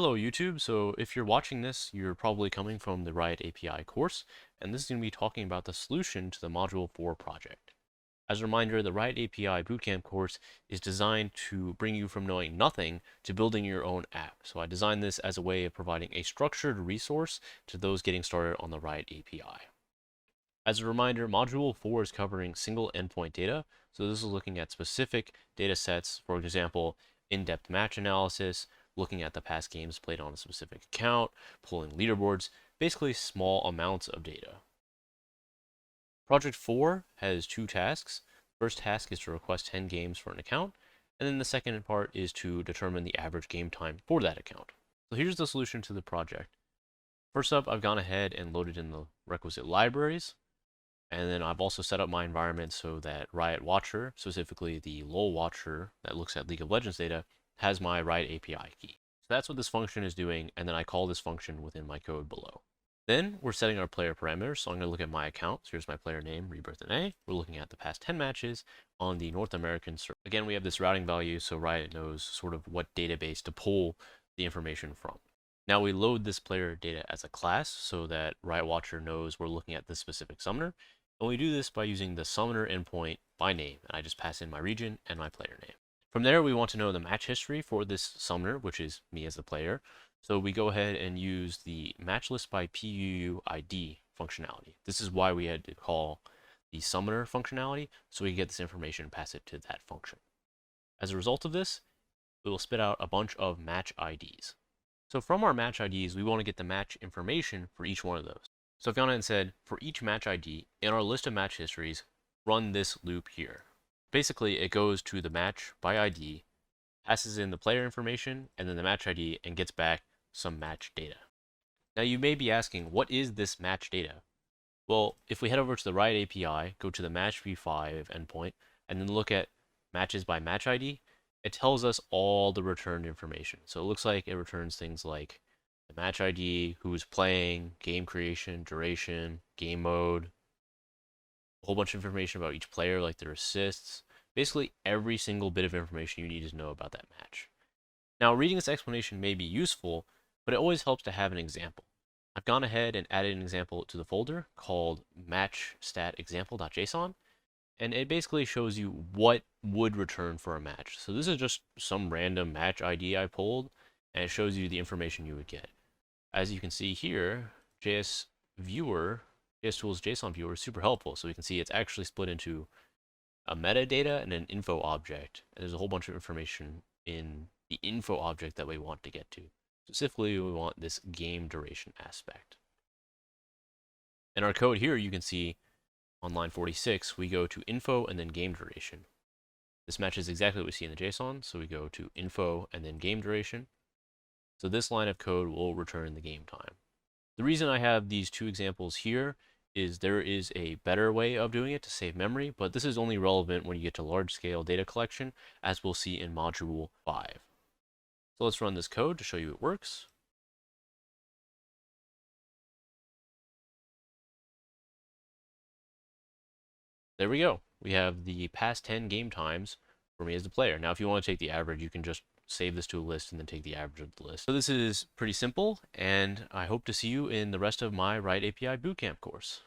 Hello YouTube, so if you're watching this, you're probably coming from the Riot API course, and this is going to be talking about the solution to the Module 4 project. As a reminder, the Riot API Bootcamp course is designed to bring you from knowing nothing to building your own app. So I designed this as a way of providing a structured resource to those getting started on the Riot API. As a reminder, Module 4 is covering single endpoint data, so this is looking at specific data sets, for example, in-depth match analysis, looking at the past games played on a specific account, pulling leaderboards, basically small amounts of data. Project 4 has two tasks. First task is to request 10 games for an account, and then the second part is to determine the average game time for that account. So here's the solution to the project. First up, I've gone ahead and loaded in the requisite libraries, and then I've also set up my environment so that Riot Watcher, specifically the LoL Watcher that looks at League of Legends data, has my Riot API key. So that's what this function is doing, and then I call this function within my code below. Then we're setting our player parameters, so I'm going to look at my account. So here's my player name, Rebirth and A. We're looking at the past 10 matches on the North American server. Again, we have this routing value, so Riot knows sort of what database to pull the information from. Now we load this player data as a class so that Riot Watcher knows we're looking at this specific summoner. And we do this by using the summoner endpoint by name, and I just pass in my region and my player name. From there, we want to know the match history for this summoner, which is me as the player. So we go ahead and use the match list by PUUID functionality. This is why we had to call the summoner functionality, so we can get this information and pass it to that function. As a result of this, it will spit out a bunch of match IDs. So from our match IDs, we want to get the match information for each one of those. So I've gone ahead and said, for each match ID, in our list of match histories, run this loop here. Basically, it goes to the match by ID, passes in the player information, and then the match ID, and gets back some match data. Now you may be asking, what is this match data? Well, if we head over to the Riot API, go to the match v5 endpoint, and then look at matches by match ID, it tells us all the returned information. So it looks like it returns things like the match ID, who's playing, game creation, duration, game mode, a whole bunch of information about each player, like their assists, basically every single bit of information you need to know about that match. Now, reading this explanation may be useful, but it always helps to have an example. I've gone ahead and added an example to the folder called matchStatExample.json, and it basically shows you what would return for a match. So this is just some random match ID I pulled, and it shows you the information you would get. As you can see here, JS Tools JSON viewer is super helpful. So we can see it's actually split into a metadata and an info object. And there's a whole bunch of information in the info object that we want to get to. Specifically, we want this game duration aspect. In our code here, you can see on line 46, we go to info and then game duration. This matches exactly what we see in the JSON. So we go to info and then game duration. So this line of code will return the game time. The reason I have these two examples here is there is a better way of doing it to save memory, but this is only relevant when you get to large-scale data collection, as we'll see in Module 5. So let's run this code to show you it works. There we go. We have the past 10 game times for me as the player. Now, if you want to take the average, you can just save this to a list and then take the average of the list. So this is pretty simple, and I hope to see you in the rest of my Riot API Bootcamp course.